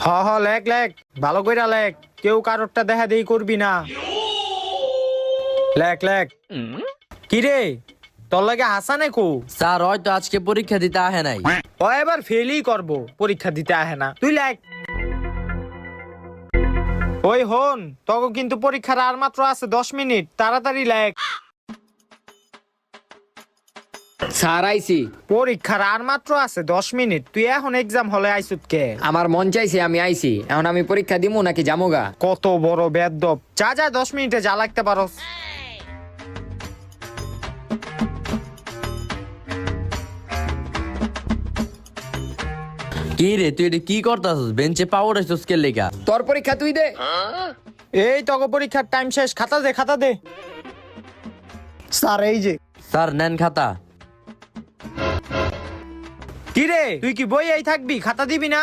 হ হ লেখ লেখ ভালো কইরা লেখ, কেউ কারোরটা দেখা দেই করবি না। লেখ লেখ। কি রে, তোর লাগে হাসানে কো? স্যার হয়তো আজকে পরীক্ষা দিতে আহে নাই। ও এবার ফেলই করব, পরীক্ষা দিতে আহে না। তুই লেখ। ওই হন, তোকে কিন্তু পরীক্ষার আর মাত্র আছে 10 মিনিট, তাড়াতাড়ি লেখ। স্যার আইছি। পরীক্ষার আর মাত্র আছে 10 মিনিট, তুই এখন এক্সাম হলে আইসুত কে? আমার মন চাইছে আমি আইছি, এখন আমি পরীক্ষা দিমু নাকি জামুগা? কত বড় বেদব, যা যা 10 মিনিটে যা লাগতে পারস। কি রে তুই এটা কি করতাছস? বেঞ্চে পাওয়ার আসছস কে লেগা? তোর পরীক্ষা তুই দে। এই তোকে পরীক্ষার টাইম শেষ, খাতা দে খাতা দে। স্যার এই যে। স্যার নেন খাতা। কি রে, তুই কি বই এই থাকবি, খাতা দিবি না?